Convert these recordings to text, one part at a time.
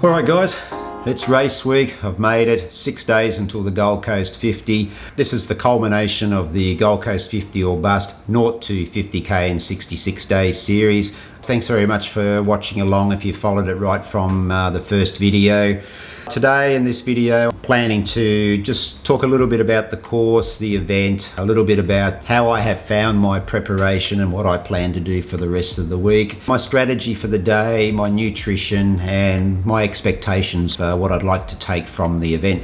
Alright guys, it's race week. I've made it 6 days until the Gold Coast 50. This is the culmination of the Gold Coast 50 or bust 0 to 50k in 66 days series. Thanks very much for watching along if you followed it right from the first video. Today in this video, I'm planning to just talk a little bit about the course, the event, a little bit about how I have found my preparation and what I plan to do for the rest of the week, my strategy for the day, my nutrition and my expectations for what I'd like to take from the event.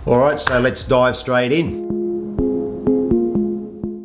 Alright, so let's dive straight in.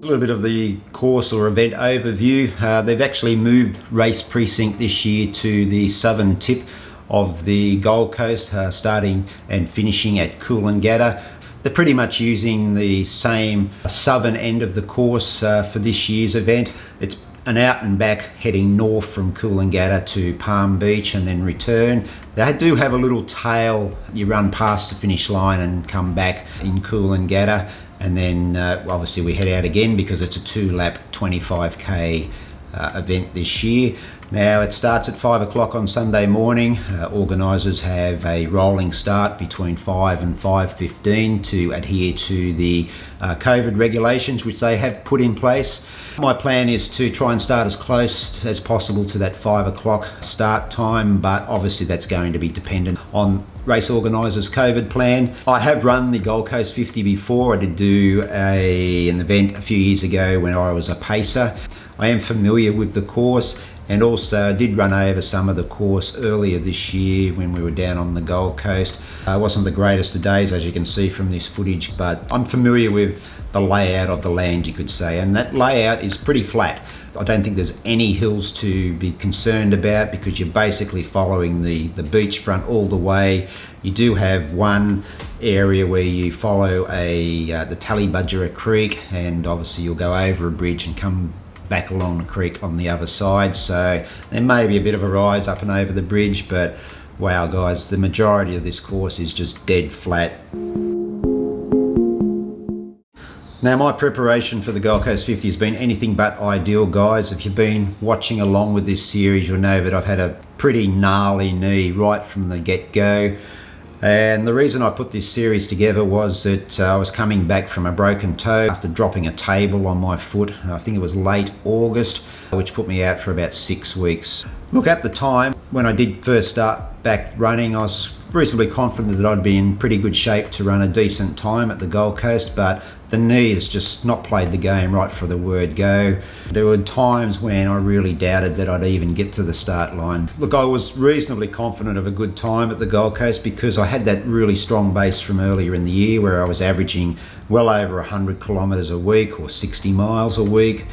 A little bit of the course or event overview. They've actually moved race precinct this year to the southern tip of the Gold Coast, starting and finishing at Coolangatta. They're pretty much using the same southern end of the course for this year's event. It's an out and back heading north from Coolangatta to Palm Beach and then return. They do have a little tail. You run past the finish line and come back in Coolangatta, and then obviously we head out again because it's a 2-lap 25k event this year. Now it starts at 5 o'clock on Sunday morning. Organisers have a rolling start between 5 and 5:15 to adhere to the COVID regulations which they have put in place. My plan is to try and start as close as possible to that 5 o'clock start time, but obviously that's going to be dependent on race organisers' COVID plan. I have run the Gold Coast 50 before. I did do an event a few years ago when I was a pacer. I am familiar with the course, and also did run over some of the course earlier this year when we were down on the Gold Coast. It wasn't the greatest of days, as you can see from this footage, but I'm familiar with the layout of the land, you could say, and that layout is pretty flat. I don't think there's any hills to be concerned about because you're basically following the beachfront all the way. You do have one area where you follow the Tallybudgera Creek, and obviously you'll go over a bridge and come back along the creek on the other side, so there may be a bit of a rise up and over the bridge, but wow guys, the majority of this course is just dead flat. Now my preparation for the Gold Coast 50 has been anything but ideal, guys. If you've been watching along with this series, you'll know that I've had a pretty gnarly knee right from the get-go. And the reason I put this series together was that I was coming back from a broken toe after dropping a table on my foot. I think it was late August, which put me out for about 6 weeks. Look, at the time when I did first start back running, I was reasonably confident that I'd be in pretty good shape to run a decent time at the Gold Coast, but the knee has just not played the game right for the word go. There were times when I really doubted that I'd even get to the start line. Look, I was reasonably confident of a good time at the Gold Coast because I had that really strong base from earlier in the year where I was averaging well over 100 kilometres a week or 60 miles a week,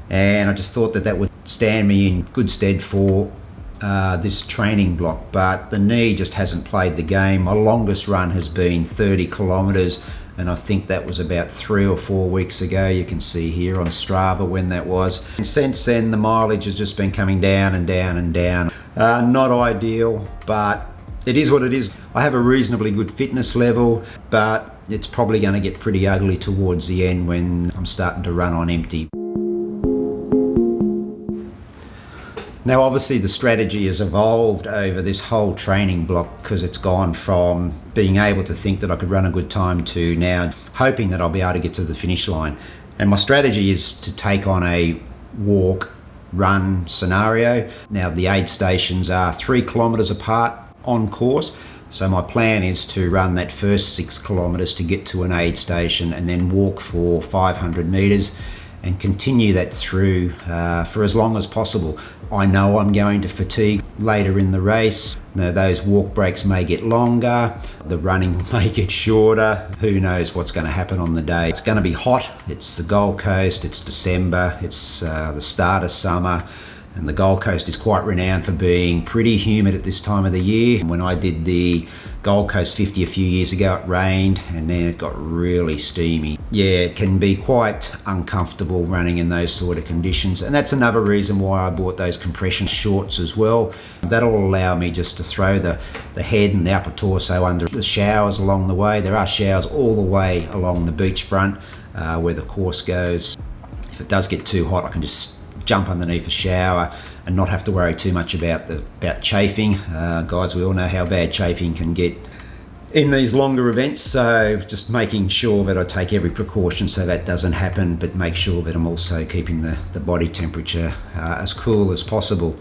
and I just thought that that would stand me in good stead for this training block, but the knee just hasn't played the game. My longest run has been 30 kilometres, and I think that was about 3 or 4 weeks ago. You can see here on Strava when that was. And since then, the mileage has just been coming down and down and down. Not ideal, but it is what it is. I have a reasonably good fitness level, but it's probably going to get pretty ugly towards the end when I'm starting to run on empty. Now obviously the strategy has evolved over this whole training block because it's gone from being able to think that I could run a good time to now hoping that I'll be able to get to the finish line. And my strategy is to take on a walk-run scenario. Now the aid stations are 3 kilometres apart on course, so my plan is to run that first 6 kilometres to get to an aid station and then walk for 500 metres and continue that through for as long as possible. I know I'm going to fatigue later in the race. Now, those walk breaks may get longer, the running may get shorter, who knows what's going to happen on the day. It's going to be hot, it's the Gold Coast, it's December, it's the start of summer, and the Gold Coast is quite renowned for being pretty humid at this time of the year. When I did the Gold Coast 50 a few years ago, it rained and then it got really steamy. Yeah, it can be quite uncomfortable running in those sort of conditions, and that's another reason why I bought those compression shorts as well. That'll allow me just to throw the head and the upper torso under the showers along the way. There are showers all the way along the beachfront where the course goes. If it does get too hot, I can just jump underneath a shower and not have to worry too much about chafing. Guys, we all know how bad chafing can get in these longer events, so just making sure that I take every precaution so that doesn't happen, but make sure that I'm also keeping the body temperature as cool as possible.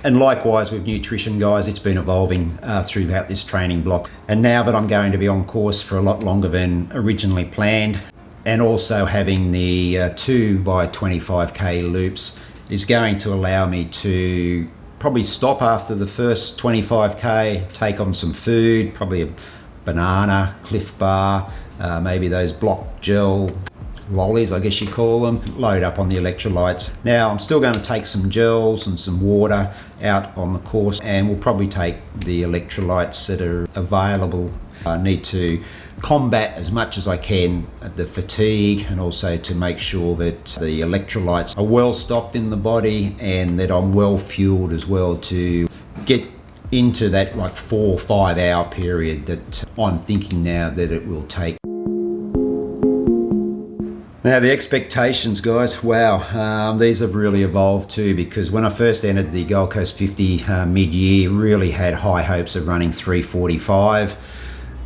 And likewise with nutrition, guys, it's been evolving throughout this training block. And now that I'm going to be on course for a lot longer than originally planned, and also having the 2x25k loops is going to allow me to probably stop after the first 25k, take on some food, probably a banana, Cliff Bar, maybe those block gel lollies, I guess you call them, load up on the electrolytes. Now I'm still going to take some gels and some water out on the course, and we'll probably take the electrolytes that are available. I need to combat as much as I can the fatigue, and also to make sure that the electrolytes are well stocked in the body and that I'm well fueled as well to get into that like 4 or 5 hour period that I'm thinking now that it will take. Now the expectations, guys, wow, these have really evolved too, because when I first entered the Gold Coast 50 mid-year, really had high hopes of running 3:45,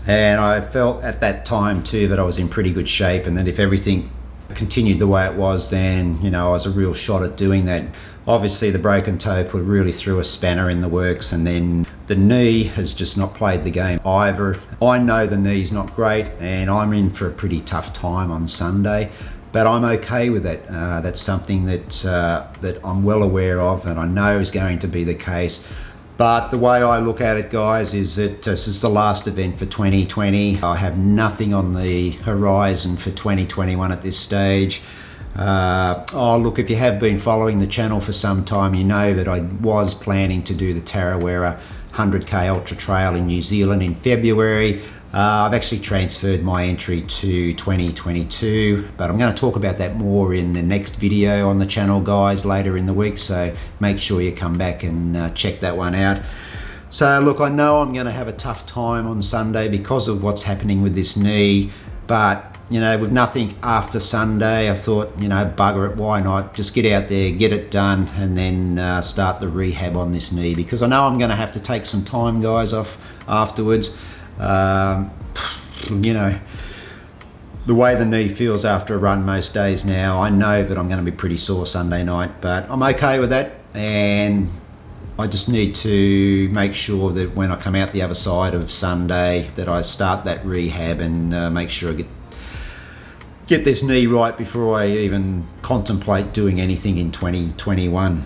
and I felt at that time too that I was in pretty good shape, and that if everything continued the way it was, then I was a real shot at doing that. Obviously the broken toe really threw a spanner in the works, and then the knee has just not played the game either. I know the knee's not great, and I'm in for a pretty tough time on Sunday, but I'm okay with that. That's something that I'm well aware of, and I know is going to be the case. But the way I look at it, guys, is that this is the last event for 2020. I have nothing on the horizon for 2021 at this stage. Look, if you have been following the channel for some time, you know that I was planning to do the Tarawera 100k Ultra Trail in New Zealand in February. I've actually transferred my entry to 2022, but I'm going to talk about that more in the next video on the channel, guys, later in the week, so make sure you come back and check that one out. So look, I know I'm going to have a tough time on Sunday because of what's happening with this knee, but with nothing after Sunday, I thought, bugger it, why not? Just get out there, get it done, and then start the rehab on this knee, because I know I'm going to have to take some time, guys, off afterwards. The way the knee feels after a run most days now, I know that I'm going to be pretty sore Sunday night, but I'm okay with that, and I just need to make sure that when I come out the other side of Sunday that I start that rehab and make sure I get this knee right before I even contemplate doing anything in 2021.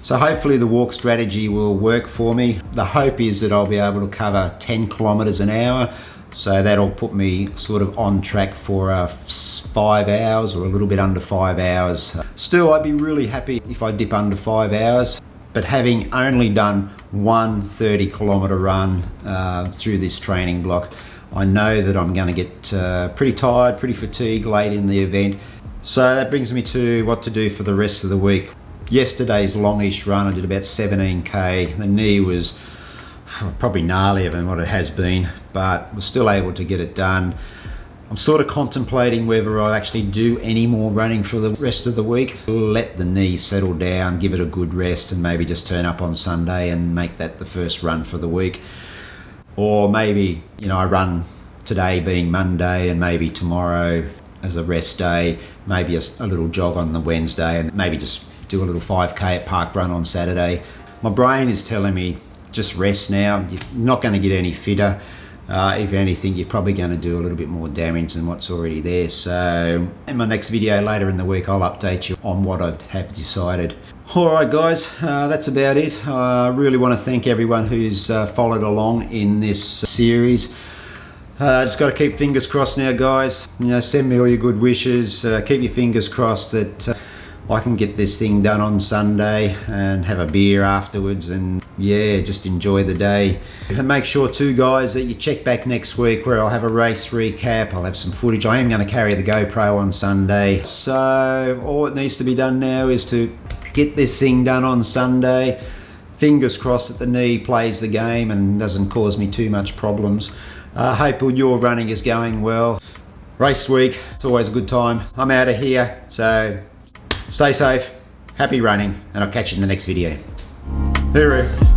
So hopefully the walk strategy will work for me. The hope is that I'll be able to cover 10 kilometers an hour. So that'll put me sort of on track for 5 hours, or a little bit under 5 hours. Still, I'd be really happy if I dip under 5 hours. But having only done one 30-kilometer run through this training block, I know that I'm going to get pretty tired, pretty fatigued late in the event. So that brings me to what to do for the rest of the week. Yesterday's longish run, I did about 17k. The knee was probably gnarlier than what it has been, but was still able to get it done. I'm sort of contemplating whether I'll actually do any more running for the rest of the week. Let the knee settle down, give it a good rest, and maybe just turn up on Sunday and make that the first run for the week. Or maybe, I run today being Monday, and maybe tomorrow as a rest day, maybe a little jog on the Wednesday, and maybe just do a little 5k at Park Run on Saturday. My brain is telling me just rest now. You're not going to get any fitter. If anything, you're probably going to do a little bit more damage than what's already there. So in my next video later in the week, I'll update you on what I have decided. Alright guys, that's about it. I really want to thank everyone who's followed along in this series. Just got to keep fingers crossed now, guys. Send me all your good wishes. Keep your fingers crossed that I can get this thing done on Sunday and have a beer afterwards, and just enjoy the day. And make sure too, guys, that you check back next week where I'll have a race recap. I'll have some footage. I am going to carry the GoPro on Sunday. So all that needs to be done now is to get this thing done on Sunday. Fingers crossed that the knee plays the game and doesn't cause me too much problems. Hope your running is going well. Race week, it's always a good time. I'm out of here, so stay safe. happy running, and I'll catch you in the next video. Hooroo.